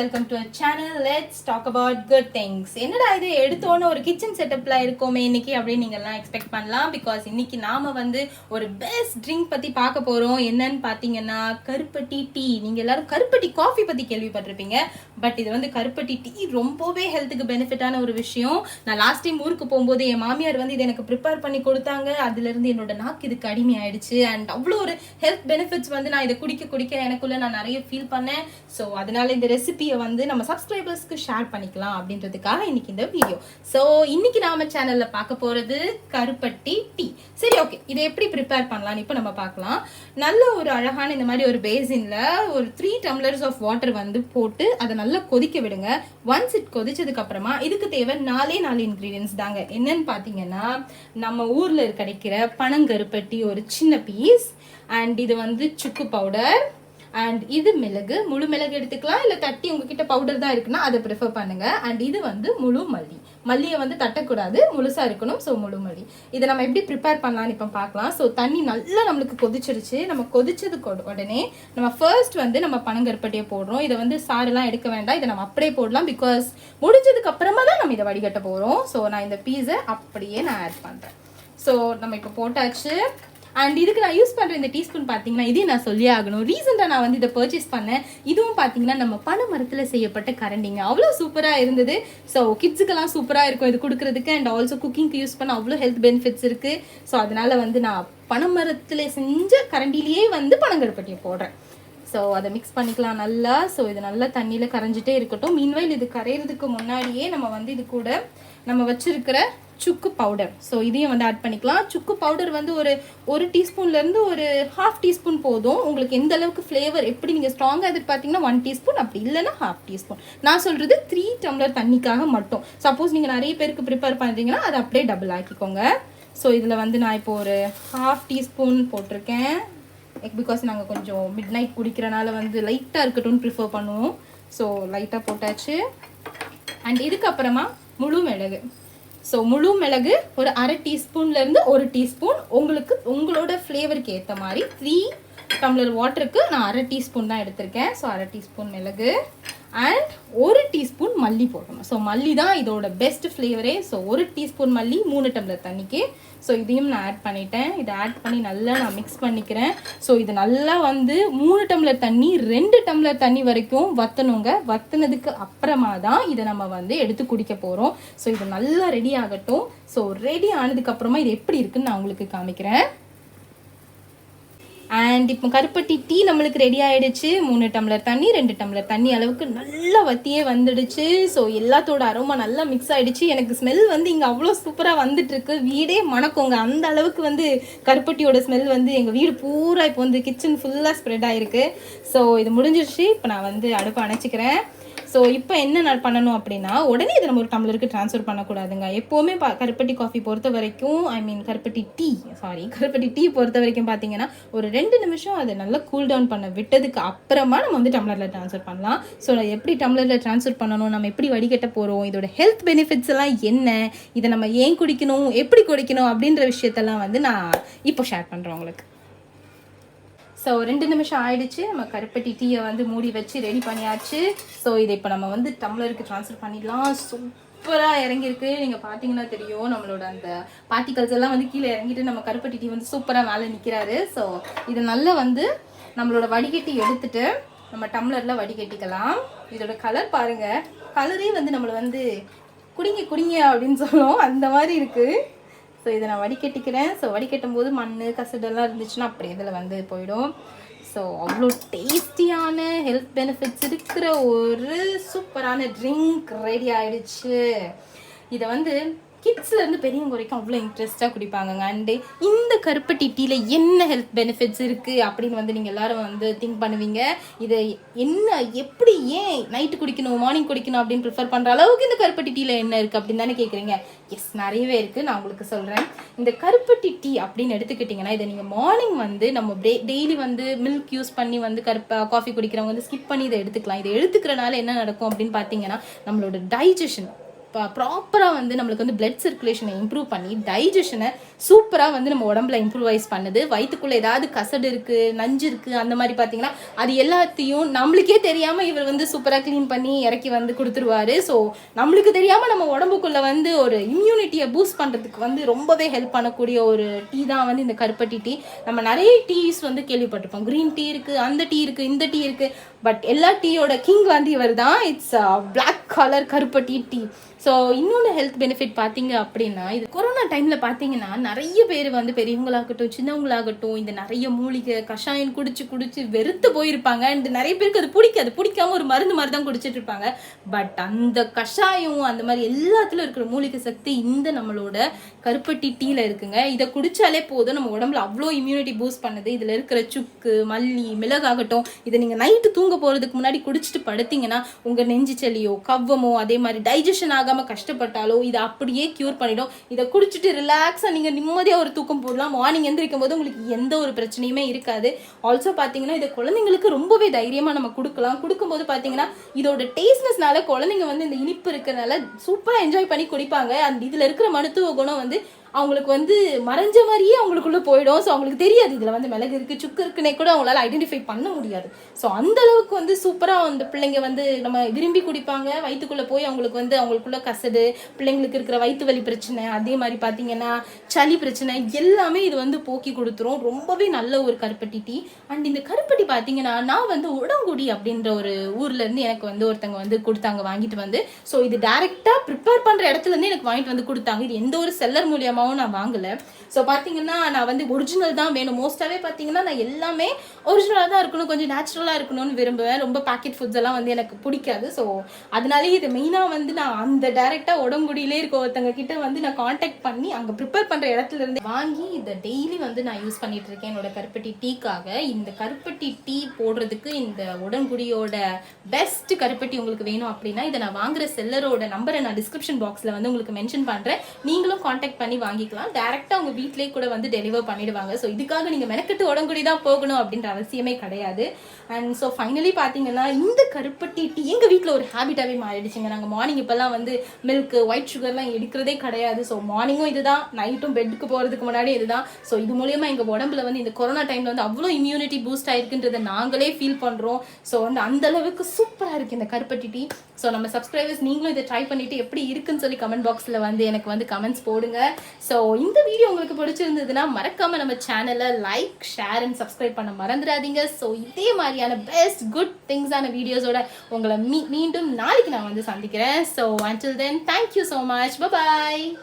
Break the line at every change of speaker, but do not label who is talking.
welcome to our channel. Let's talk about good things. என்னடா இது எடுத்தோன்னு ஒரு கிச்சன் செட்டப்ல இருக்கோமே இன்னைக்கு அப்படின்னு நீங்க எல்லாம் எக்ஸ்பெக்ட் பண்ணலாம். பிகாஸ் இன்னைக்கு நாம வந்து ஒரு பெஸ்ட் ட்ரிங்க் பத்தி பார்க்க போறோம். என்னன்னு பாத்தீங்கன்னா கருப்பட்டி டீ. நீங்க எல்லாரும் கருப்பட்டி காஃபி பத்தி கேள்விப்பட்டிருப்பீங்க. பட் இது வந்து கருப்பட்டி டீ ரொம்பவே ஹெல்த்துக்கு பெனிஃபிட்டான ஒரு விஷயம். நான் லாஸ்ட் டைம் ஊருக்கு போகும்போது என் மாமியார் வந்து இது எனக்கு ப்ரிப்பேர் பண்ணி கொடுத்தாங்க. அதுல இருந்து என்னோட நாக்கு இதுக்கு அடிமை ஆயிடுச்சு. அண்ட் அவ்வளோ ஒரு ஹெல்த் பெனிஃபிட்ஸ் வந்து நான் இதை குடிக்க எனக்குள்ள நான் நிறைய ஃபீல் பண்ணேன். ஸோ அதனால இந்த ரெசிபியை வந்து நம்ம சப்ஸ்கிரைபர்ஸ்க்கு ஷேர் பண்ணிக்கலாம் அப்படின்றதுக்காக இன்னைக்கு இந்த வீடியோ. ஸோ இன்னைக்கு நாம சேனல்ல பார்க்க போறது கருப்பட்டி டீ. சரி, ஓகே, இதை எப்படி ப்ரிப்பேர் பண்ணலாம்னு இப்போ நம்ம பார்க்கலாம். நல்ல ஒரு அழகான இந்த மாதிரி ஒரு பேசின்ல ஒரு 3 டம்ளர்ஸ் ஆஃப் வாட்டர் வந்து போட்டு அதை நல்லா கொதிக்க விடுங்க. ஒன்ஸ் இட் கொதிச்சதுக்கு அப்புறமா இதுக்கு தேவை 4 இன்கிரீடியன்ஸ் தாங்க. என்னன்னு பாத்தீங்கன்னா நம்ம ஊர்ல கிடைக்கிற பனங்கருப்பட்டி ஒரு சின்ன பீஸ், அண்ட் இது வந்து சுக்கு பவுடர், அண்ட் இது மிளகு, முழு மிளகு எடுத்துக்கலாம், இல்லை தட்டி உங்ககிட்ட பவுடர் தான் இருக்குன்னா அதை ப்ரிஃபர் பண்ணுங்க. அண்ட் இது வந்து முழு மல்லியை வந்து தட்டக்கூடாது, முழுசா இருக்கணும். ஸோ முழு மல்லி இதை நம்ம எப்படி ப்ரிப்பேர் பண்ணலாம்னு இப்போ பார்க்கலாம். ஸோ தண்ணி நல்லா நம்மளுக்கு கொதிச்சிருச்சு. நம்ம கொதிச்சதுக்கு உடனே நம்ம ஃபர்ஸ்ட் வந்து நம்ம பனங்கருப்பட்டியை போடுறோம். இதை வந்து சாரெல்லாம் எடுக்க வேண்டாம், இதை நம்ம அப்படியே போடலாம். பிகாஸ் முடிஞ்சதுக்கு அப்புறமா தான் நம்ம இதை வடிகட்ட போகிறோம். ஸோ நான் இந்த பீஸை அப்படியே நான் ஆட் பண்ணுறேன். ஸோ நம்ம இப்போ போட்டாச்சு. அண்ட் இதுக்கு நான் யூஸ் பண்ணுற இந்த டீஸ்பூன் பார்த்தீங்கன்னா இதையும் நான் சொல்லி ஆகணும். ரீசெண்டாக நான் வந்து இதை பர்ச்சேஸ் பண்ணேன். இதுவும் பார்த்தீங்கன்னா நம்ம பனை மரத்தில் செய்யப்பட்ட கரண்டிங்க. அவ்வளோ சூப்பராக இருந்தது. ஸோ கிட்ஸுக்கெல்லாம் சூப்பராக இருக்கும் இது கொடுக்குறதுக்கு. அண்ட் ஆல்சோ குக்கிங்க்கு யூஸ் பண்ண அவ்வளோ ஹெல்த் பெனிஃபிட்ஸ் இருக்குது. ஸோ அதனால வந்து நான் பனை மரத்தில் செஞ்ச கரண்டிலேயே வந்து பனங்கருப்பட்டியை போடுறேன். ஸோ அதை மிக்ஸ் பண்ணிக்கலாம் நல்லா. ஸோ இது நல்லா தண்ணியில் கரைஞ்சிட்டே இருக்கட்டும். மீன்வைல் இது கரையிறதுக்கு முன்னாடியே நம்ம வந்து இது கூட நம்ம வச்சிருக்கிற சுக்கு பவுடர், ஸோ இதையும் வந்து ஆட் பண்ணிக்கலாம். சுக்கு பவுடர் வந்து ஒரு டீஸ்பூன்லேருந்து ஒரு 1/2 டீஸ்பூன் போதும். உங்களுக்கு எந்த அளவுக்கு ஃப்ளேவர் எப்படி நீங்கள் ஸ்ட்ராங்காக எதிர்பார்த்தீங்கன்னா 1 டீஸ்பூன், அப்படி இல்லைன்னா 1/2 டீஸ்பூன். நான் சொல்கிறது 3 டம்ளர் தண்ணிக்காக மட்டும். சப்போஸ் நீங்கள் நிறைய பேருக்கு ப்ரிப்பேர் பண்ணுறீங்கன்னா அதை அப்படியே டபுள் ஆக்கிக்கோங்க. ஸோ இதில் வந்து நான் இப்போ ஒரு 1/2 டீஸ்பூன் போட்டிருக்கேன். பிகாஸ் நாங்கள் கொஞ்சம் மிட் நைட் குடிக்கிறனால வந்து லைட்டாக இருக்கட்டும்னு ப்ரிஃபர் பண்ணுவோம். ஸோ லைட்டாக போட்டாச்சு. அண்ட் இதுக்கப்புறமா முழு மிளகு. ஸோ முழு மிளகு ஒரு 1/2 டீஸ்பூன்லேருந்து 1 டீஸ்பூன், உங்களோட ஃப்ளேவருக்கு ஏற்ற மாதிரி. 3 டம்ளர் வாட்டருக்கு நான் 1/2 டீஸ்பூன் தான் எடுத்திருக்கேன். ஸோ 1/2 டீஸ்பூன் மிளகு அண்ட் 1 டீஸ்பூன் மல்லி போடணும். ஸோ மல்லி தான் இதோட பெஸ்ட் ஃப்ளேவரே. ஸோ 1 டீஸ்பூன் மல்லி 3 டம்ளர் தண்ணிக்கு. ஸோ இதையும் நான் ஆட் பண்ணிட்டேன். இதை ஆட் பண்ணி நல்லா நான் மிக்ஸ் பண்ணிக்கிறேன். ஸோ இது நல்லா வந்து 3 டம்ளர் தண்ணி 2 டம்ளர் தண்ணி வரைக்கும் வற்றணுங்க. வற்றினதுக்கு அப்புறமா தான் இதை நம்ம வந்து எடுத்து குடிக்க போகிறோம். ஸோ இது நல்லா ரெடி ஆகட்டும். ஸோ ரெடி ஆனதுக்கப்புறமா இது எப்படி இருக்குன்னு நான் உங்களுக்கு காமிக்கிறேன். அண்ட் இப்போ கருப்பட்டி டீ நம்மளுக்கு ரெடி ஆகிடுச்சு. 3 டம்ளர் தண்ணி 2 டம்ளர் தண்ணி அளவுக்கு நல்லா வத்தியே வந்துடுச்சு. ஸோ எல்லாத்தோட அரோமா நல்லா மிக்ஸ் ஆகிடுச்சு. எனக்கு ஸ்மெல் வந்து இங்கே அவ்வளோ சூப்பராக வந்துட்டுருக்கு. வீடே மணக்குங்க. அந்த அளவுக்கு வந்து கருப்பட்டியோட ஸ்மெல் வந்து எங்கள் வீடு பூரா இப்போ வந்து கிச்சன் ஃபுல்லாக ஸ்ப்ரெட் ஆகிருக்கு. ஸோ இது முடிஞ்சிருச்சு. இப்போ நான் வந்து அடுப்பை அணைச்சிக்கிறேன். ஸோ இப்போ என்ன நான் பண்ணணும் அப்படின்னா, உடனே இதை நம்ம ஒரு டம்ளருக்கு ட்ரான்ஸ்ஃபர் பண்ணக்கூடாதுங்க. எப்போவுமே கருப்பட்டி காஃபி பொறுத்த வரைக்கும், கருப்பட்டி டீ பொறுத்த வரைக்கும் பார்த்தீங்கன்னா ஒரு 2 நிமிஷம் அதை நல்லா கூல் டவுன் பண்ண விட்டதுக்கு அப்புறமா நம்ம வந்து டம்ளரில் ட்ரான்ஸ்ஃபர் பண்ணலாம். ஸோ எப்படி டம்ளரில் ட்ரான்ஸ்ஃபர் பண்ணணும், நம்ம எப்படி வடிகட்ட போகிறோம், இதோட ஹெல்த் பெனிஃபிட்ஸ் எல்லாம் என்ன, இதை நம்ம ஏன் குடிக்கணும், எப்படி குடிக்கணும் அப்படின்ற விஷயத்தெல்லாம் வந்து நான் இப்போ ஷேர் பண்ணுறேன் உங்களுக்கு. ஸோ 2 நிமிஷம் ஆயிடுச்சு. நம்ம கருப்பட்டி டீயை வந்து மூடி வச்சு ரெடி பண்ணியாச்சு. ஸோ இதை இப்போ நம்ம வந்து டம்ளருக்கு ட்ரான்ஸ்ஃபர் பண்ணிடலாம். சூப்பராக இறங்கியிருக்கு. நீங்கள் பார்த்தீங்கன்னா தெரியும், நம்மளோட அந்த பார்ட்டிகல்ஸ் எல்லாம் வந்து கீழே இறங்கிட்டு நம்ம கருப்பட்டி டீ வந்து சூப்பராக மேலே நிற்கிறாரு. ஸோ இதை நல்லா வந்து நம்மளோட வடிகட்டி எடுத்துட்டு நம்ம டம்ளரில் வடிகட்டிக்கலாம். இதோட கலர் பாருங்கள். கலரே வந்து நம்மளை வந்து குடிங்க அப்படின்னு சொல்லுவோம், அந்த மாதிரி இருக்குது. ஸோ இதை நான் வடிகட்டிக்கிறேன். ஸோ வடிகட்டும் போது மண் கசடெல்லாம் இருந்துச்சுன்னா அப்படி இதில் வந்து போயிடும். ஸோ அவ்வளோ டேஸ்டியான ஹெல்த் பெனிஃபிட்ஸ் இருக்கிற ஒரு சூப்பரான ட்ரிங்க் ரெடி ஆயிடுச்சு. இதை வந்து கிட்ஸ்லேருந்து பெரியவங்க வரைக்கும் அவ்வளோ இன்ட்ரெஸ்ட்டாக குடிப்பாங்கங்க. அண்டு இந்த கருப்பட்டி டீயில் என்ன ஹெல்த் பெனிஃபிட்ஸ் இருக்குது அப்படின்னு வந்து நீங்கள் எல்லோரும் வந்து திங்க் பண்ணுவீங்க. இதை என்ன எப்படி ஏன் நைட்டு குடிக்கணும் மார்னிங் குடிக்கணும் அப்படின்னு ப்ரிஃபர் பண்ணுற அளவுக்கு இந்த கருப்பட்டி டீயில் என்ன இருக்குது அப்படின்னு தானே கேட்குறீங்க. எஸ், நிறையவே இருக்குது. நான் உங்களுக்கு சொல்கிறேன். இந்த கருப்பட்டி டீ அப்படின்னு எடுத்துக்கிட்டிங்கன்னா இதை நீங்கள் மார்னிங் வந்து நம்ம டெய்லி வந்து மில்க் யூஸ் பண்ணி வந்து காஃபி குடிக்கிறவங்க வந்து ஸ்கிப் பண்ணி இதை எடுத்துக்கலாம். இதை எடுத்துக்கிறனால என்ன நடக்கும் அப்படின்னு பார்த்தீங்கன்னா நம்மளோட டைஜஷன் ப்ராப்பராக வந்து நம்மளுக்கு வந்து பிளட் சர்க்குலேஷனை இம்ப்ரூவ் பண்ணி டைஜஷனை சூப்பராக வந்து நம்ம உடம்புல இம்ப்ரூவைஸ் பண்ணுது. வயிற்றுக்குள்ளே ஏதாவது கசடு இருக்குது, நஞ்சு இருக்குது, அந்த மாதிரி பார்த்தீங்கன்னா அது எல்லாத்தையும் நம்மளுக்கே தெரியாமல் இவர் வந்து சூப்பராக க்ளீன் பண்ணி இறக்கி வந்து கொடுத்துருவாரு. ஸோ நம்மளுக்கு தெரியாமல் நம்ம உடம்புக்குள்ளே வந்து ஒரு இம்யூனிட்டியை பூஸ்ட் பண்ணுறதுக்கு வந்து ரொம்பவே ஹெல்ப் பண்ணக்கூடிய ஒரு டீ தான் வந்து இந்த கருப்பட்டி டீ. நம்ம நிறைய டீஸ் வந்து கேள்விப்பட்டிருப்போம். க்ரீன் டீ இருக்குது, அந்த டீ இருக்குது, இந்த டீ இருக்குது. பட் எல்லா டீயோட கிங் வந்து இவர் தான். இட்ஸ் பிளாக் கலர் கருப்பட்டி டீ. ஸோ இன்னொன்று ஹெல்த் பெனிஃபிட் பார்த்தீங்க அப்படின்னா, இது கொரோனா டைமில் பார்த்தீங்கன்னா நிறைய பேர் வந்து பெரியவங்களாகட்டும் சின்னவங்களாகட்டும் இந்த நிறைய மூலிகை கஷாயம் குடிச்சு வெறுத்து போயிருப்பாங்க. அண்ட் நிறைய பேருக்கு அது பிடிக்காம ஒரு மருந்து மாதிரி தான் குடிச்சிட்டு இருப்பாங்க. பட் அந்த கஷாயம் அந்த மாதிரி எல்லாத்துலையும் இருக்கிற மூலிகை சக்தி இந்த நம்மளோட கருப்பட்டி டீயில் இருக்குங்க. இதை குடித்தாலே போதும், நம்ம உடம்புல அவ்வளோ இம்யூனிட்டி பூஸ்ட் பண்ணுது. இதில் இருக்கிற சுக்கு, மல்லி, மிளகாகட்டும் இதை நீங்கள் நைட்டு தூங்க போகிறதுக்கு முன்னாடி குடிச்சிட்டு படுத்தீங்கன்னா உங்கள் நெஞ்சு சளியோ கவ்வமோ அதே மாதிரி டைஜஷன் ஆகாமல் கஷ்டப்பட்டாலோ இதை அப்படியே கியூர் பண்ணிடும். இதை குடிச்சிட்டு ரிலாக்ஸாக நீங்கள் நிம்மதியாக ஒரு தூக்கம் போடலாம். மார்னிங் எந்திரிக்கும் போது உங்களுக்கு எந்த ஒரு பிரச்சனையுமே இருக்காது. ஆல்சோ பார்த்தீங்கன்னா இதை குழந்தைங்களுக்கு ரொம்பவே தைரியமாக நம்ம கொடுக்கும்போது பார்த்தீங்கன்னா இதோட டேஸ்ட்னஸ்னால குழந்தைங்க வந்து இந்த இனிப்பு இருக்கிறனால சூப்பராக என்ஜாய் பண்ணி குடிப்பாங்க. அந்த இதில் இருக்கிற மருத்துவ குணம் வந்து அவங்களுக்கு வந்து மறைஞ்ச மாதிரியே அவங்களுக்குள்ள போயிடும். ஸோ அவங்களுக்கு தெரியாது இதில் வந்து மிளகு இருக்குது சுக்கு இருக்குன்னே கூட அவங்களால ஐடென்டிஃபை பண்ண முடியாது. ஸோ அந்த அளவுக்கு வந்து சூப்பராக அந்த பிள்ளைங்க வந்து நம்ம விரும்பி குடிப்பாங்க. வயிற்றுக்குள்ளே போய் அவங்களுக்கு வந்து அவங்களுக்குள்ள கசடு, பிள்ளைங்களுக்கு இருக்கிற வயிற்று வலி பிரச்சனை, அதே மாதிரி பார்த்தீங்கன்னா சளி பிரச்சனை எல்லாமே இது வந்து போக்கி கொடுத்துரும். ரொம்பவே நல்ல ஒரு கருப்பட்டி டீ. அண்ட் இந்த கருப்பட்டி பார்த்தீங்கன்னா நான் வந்து உடங்குடி அப்படின்ற ஒரு ஊர்லேருந்து எனக்கு வந்து ஒருத்தங்க வந்து கொடுத்தாங்க வாங்கிட்டு வந்து. ஸோ இது டேரெக்டாக ப்ரிப்பேர் பண்ணுற இடத்துலேருந்து எனக்கு வாங்கிட்டு வந்து கொடுத்தாங்க. இது எந்த ஒரு செல்லர் மூலியமாக நான் வாங்கல. ஸோ பார்த்தீங்கன்னா நான் வந்து ஒரிஜினல் தான் வேணும். மோஸ்ட்டாகவே பார்த்தீங்கன்னா நான் எல்லாமே ஒரிஜினலாக தான் இருக்கணும், கொஞ்சம் நேச்சுரலாக இருக்கணும்னு விரும்புவேன். ரொம்ப பேக்கெட் ஃபுட்ஸ் எல்லாம் வந்து எனக்கு பிடிக்காது. ஸோ அதனாலேயே இது மெயினாக வந்து நான் அந்த டைரெக்டாக உடம்புடியிலே இருக்க ஒருத்தங்க கிட்ட வந்து நான் காண்டாக்ட் பண்ணி அங்கே ப்ரிப்பேர் பண்ணுற இடத்துல இருந்து வாங்கி இதை டெய்லி வந்து நான் யூஸ் பண்ணிட்டு இருக்கேன் என்னோட கருப்பட்டி டீக்காக. இந்த கருப்பட்டி டீ போடுறதுக்கு இந்த உடன்குடியோட பெஸ்ட் கருப்பட்டி உங்களுக்கு வேணும் அப்படின்னா இதை நான் வாங்குற செல்லரோட நம்பரை நான் டிஸ்கிரிப்ஷன் பாக்ஸில் வந்து உங்களுக்கு மென்ஷன் பண்ணுறேன். நீங்களும் காண்டாக்ட் பண்ணி வாங்கிக்கலாம். டேரெக்டாக உங்கள் வீட்டிலே கூட வந்து டெலிவர் பண்ணிடுவாங்க. ஸோ இதுக்காக நீங்கள் மெனக்கெட்டு உடங்குடி தான் போகணும் அப்படின்ற அவசியமே கிடையாது. அண்ட் ஸோ ஃபைனலி பார்த்தீங்கன்னா இந்த கருப்பட்டி டீ எங்கள் வீட்டில் ஒரு ஹேபிட்டாகவே மாறிடுச்சுங்க. நாங்கள் மார்னிங் இப்போல்லாம் வந்து மில்க் ஒயிட் சுகர்லாம் எடுக்கிறதே கிடையாது. ஸோ மார்னிங்கும் இதுதான், நைட்டும் பெட்டுக்கு போகிறதுக்கு முன்னாடி இதுதான். ஸோ இது மூலியமாக எங்கள் உடம்புல வந்து இந்த கொரோனா டைமில் வந்து அவ்வளோ இம்யூனிட்டி பூஸ்ட் ஆயிருக்குன்றதை நாங்களே ஃபீல் பண்ணுறோம். ஸோ வந்து அந்த அளவுக்கு சூப்பராக இருக்குது இந்த கருப்பட்டி டீ. ஸோ நம்ம சப்ஸ்கிரைபர்ஸ் நீங்களும் இதை ட்ரை பண்ணிவிட்டு எப்படி இருக்குன்னு சொல்லி கமெண்ட் பாக்ஸில் வந்து எனக்கு வந்து கமெண்ட்ஸ் போடுங்க. ஸோ இந்த வீடியோ உங்களுக்கு பிடிச்சிருந்ததுன்னா மறக்காமல் நம்ம சேனலை லைக், ஷேர் அண்ட் சப்ஸ்கிரைப் பண்ண மறந்துடாதீங்க. ஸோ இதே மாதிரியான பெஸ்ட் குட் திங்ஸான வீடியோஸோட உங்களை மீண்டும் நாளைக்கு நான் வந்து சந்திக்கிறேன். So until then, thank you so much. Bye bye.